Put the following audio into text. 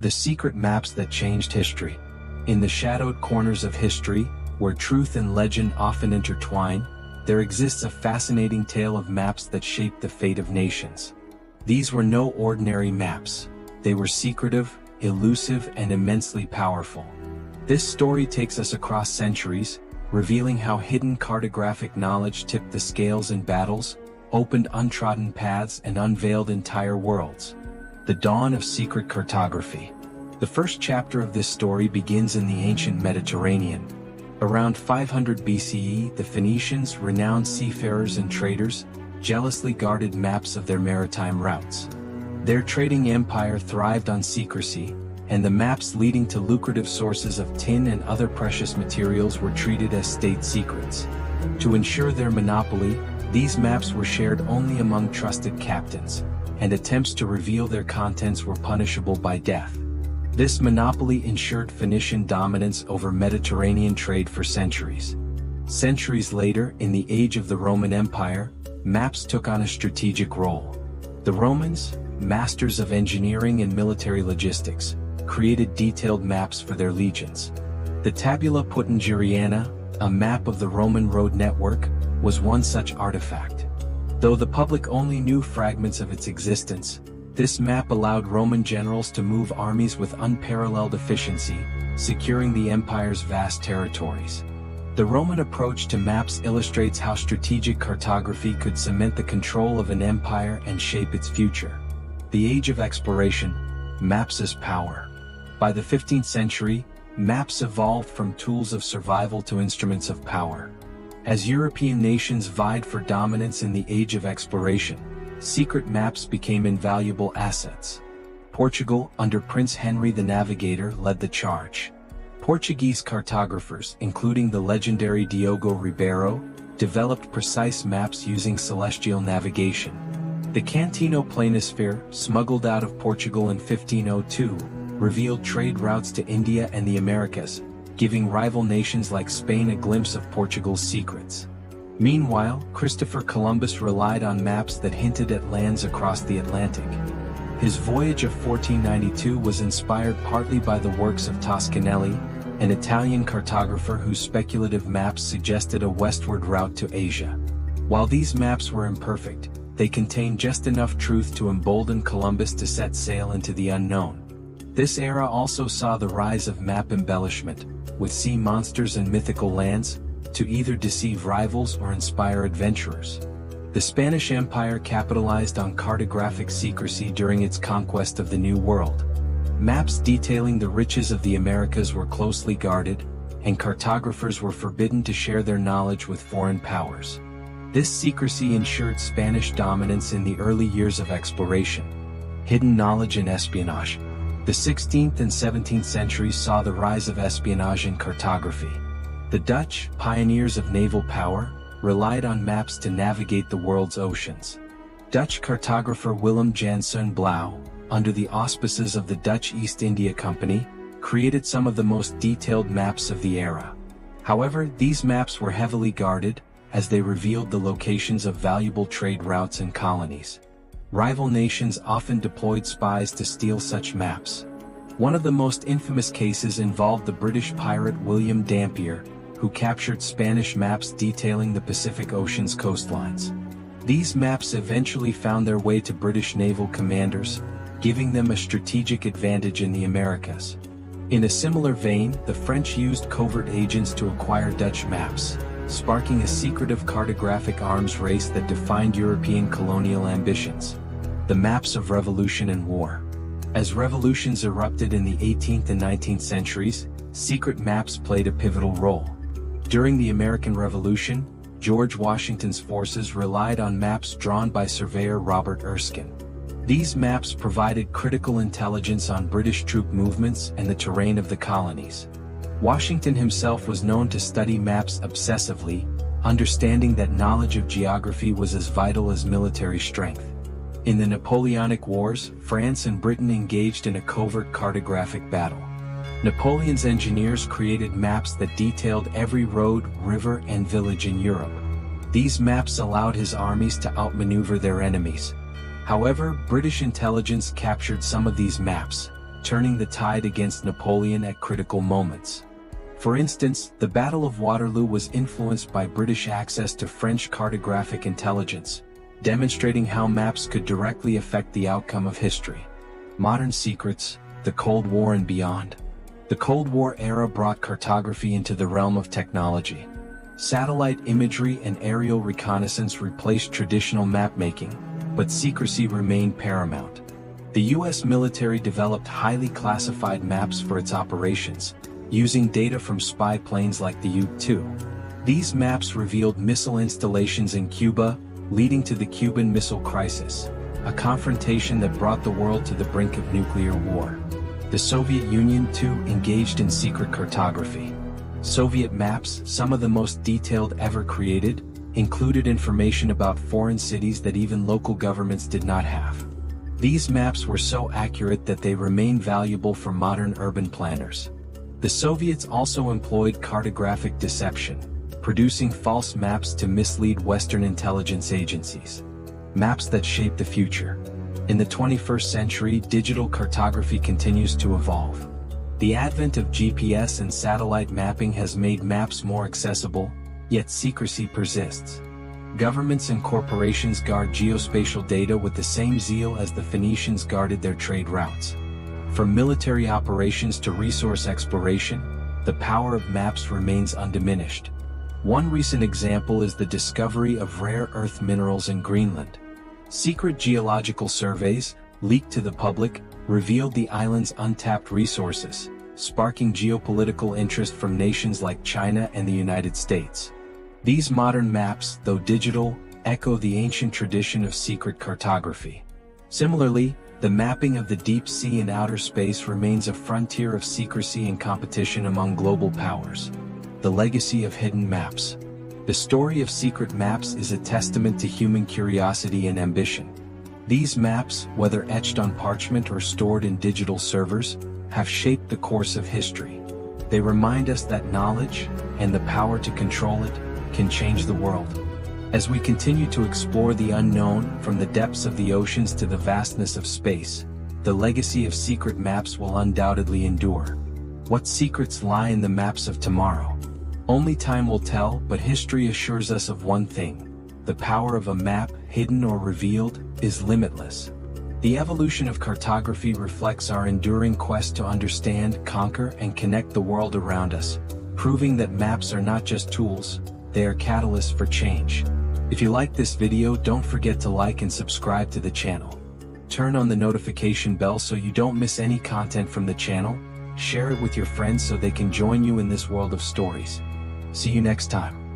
The secret maps that changed history. In the shadowed corners of history, where truth and legend often intertwine, there exists a fascinating tale of maps that shaped the fate of nations. These were no ordinary maps. They were secretive, elusive, and immensely powerful. This story takes us across centuries, revealing how hidden cartographic knowledge tipped the scales in battles, opened untrodden paths, and unveiled entire worlds. The dawn of secret cartography. The first chapter of this story begins in the ancient Mediterranean. Around 500 BCE, the Phoenicians, renowned seafarers and traders, jealously guarded maps of their maritime routes. Their trading empire thrived on secrecy, and the maps leading to lucrative sources of tin and other precious materials were treated as state secrets. To ensure their monopoly, these maps were shared only among trusted captains, and attempts to reveal their contents were punishable by death. This monopoly ensured Phoenician dominance over Mediterranean trade for centuries. Centuries later, in the age of the Roman Empire, maps took on a strategic role. The Romans, masters of engineering and military logistics, created detailed maps for their legions. The Tabula Peutingeriana, a map of the Roman road network, was one such artifact. Though the public only knew fragments of its existence, this map allowed Roman generals to move armies with unparalleled efficiency, securing the empire's vast territories. The Roman approach to maps illustrates how strategic cartography could cement the control of an empire and shape its future. The age of exploration, maps as power. By the 15th century, maps evolved from tools of survival to instruments of power. As European nations vied for dominance in the age of exploration, secret maps became invaluable assets. Portugal, under Prince Henry the Navigator, led the charge. Portuguese cartographers, including the legendary Diogo Ribeiro, developed precise maps using celestial navigation. The Cantino planisphere, smuggled out of Portugal in 1502, revealed trade routes to India and the Americas, giving rival nations like Spain a glimpse of Portugal's secrets. Meanwhile, Christopher Columbus relied on maps that hinted at lands across the Atlantic. His voyage of 1492 was inspired partly by the works of Toscanelli, an Italian cartographer whose speculative maps suggested a westward route to Asia. While these maps were imperfect, they contained just enough truth to embolden Columbus to set sail into the unknown. This era also saw the rise of map embellishment, with sea monsters and mythical lands, to either deceive rivals or inspire adventurers. The Spanish Empire capitalized on cartographic secrecy during its conquest of the New World. Maps detailing the riches of the Americas were closely guarded, and cartographers were forbidden to share their knowledge with foreign powers. This secrecy ensured Spanish dominance in the early years of exploration. Hidden knowledge and espionage. The 16th and 17th centuries saw the rise of espionage in cartography. The Dutch, pioneers of naval power, relied on maps to navigate the world's oceans. Dutch cartographer Willem Janszoon Blauw, under the auspices of the Dutch East India Company, created some of the most detailed maps of the era. However, these maps were heavily guarded, as they revealed the locations of valuable trade routes and colonies. Rival nations often deployed spies to steal such maps. One of the most infamous cases involved the British pirate William Dampier, who captured Spanish maps detailing the Pacific Ocean's coastlines. These maps eventually found their way to British naval commanders, giving them a strategic advantage in the Americas. In a similar vein, the French used covert agents to acquire Dutch maps, sparking a secretive cartographic arms race that defined European colonial ambitions. The maps of revolution and war. As revolutions erupted in the 18th and 19th centuries, secret maps played a pivotal role. During the American Revolution, George Washington's forces relied on maps drawn by surveyor Robert Erskine. These maps provided critical intelligence on British troop movements and the terrain of the colonies. Washington himself was known to study maps obsessively, understanding that knowledge of geography was as vital as military strength. In the Napoleonic Wars, France and Britain engaged in a covert cartographic battle. Napoleon's engineers created maps that detailed every road, river, and village in Europe. These maps allowed his armies to outmaneuver their enemies. However, British intelligence captured some of these maps, turning the tide against Napoleon at critical moments. For instance, the Battle of Waterloo was influenced by British access to French cartographic intelligence, demonstrating how maps could directly affect the outcome of history. Modern secrets, the Cold War and beyond. The Cold War era brought cartography into the realm of technology. Satellite imagery and aerial reconnaissance replaced traditional mapmaking, but secrecy remained paramount. The U.S. military developed highly classified maps for its operations, using data from spy planes like the U-2. These maps revealed missile installations in Cuba, leading to the Cuban Missile Crisis, a confrontation that brought the world to the brink of nuclear war. The Soviet Union, too, engaged in secret cartography. Soviet maps, some of the most detailed ever created, included information about foreign cities that even local governments did not have. These maps were so accurate that they remain valuable for modern urban planners. The Soviets also employed cartographic deception, producing false maps to mislead Western intelligence agencies. Maps that shape the future. In the 21st century, digital cartography continues to evolve. The advent of GPS and satellite mapping has made maps more accessible, yet secrecy persists. Governments and corporations guard geospatial data with the same zeal as the Phoenicians guarded their trade routes. From military operations to resource exploration, the power of maps remains undiminished. One recent example is the discovery of rare earth minerals in Greenland. Secret geological surveys, leaked to the public, revealed the island's untapped resources, sparking geopolitical interest from nations like China and the United States. These modern maps, though digital, echo the ancient tradition of secret cartography. Similarly, the mapping of the deep sea and outer space remains a frontier of secrecy and competition among global powers. The legacy of hidden maps. The story of secret maps is a testament to human curiosity and ambition. These maps, whether etched on parchment or stored in digital servers, have shaped the course of history. They remind us that knowledge, and the power to control it, can change the world. As we continue to explore the unknown, from the depths of the oceans to the vastness of space, the legacy of secret maps will undoubtedly endure. What secrets lie in the maps of tomorrow? Only time will tell, but history assures us of one thing: the power of a map, hidden or revealed, is limitless. The evolution of cartography reflects our enduring quest to understand, conquer, and connect the world around us, proving that maps are not just tools, they are catalysts for change. If you like this video, don't forget to like and subscribe to the channel. Turn on the notification bell so you don't miss any content from the channel. Share it with your friends so they can join you in this world of stories. See you next time.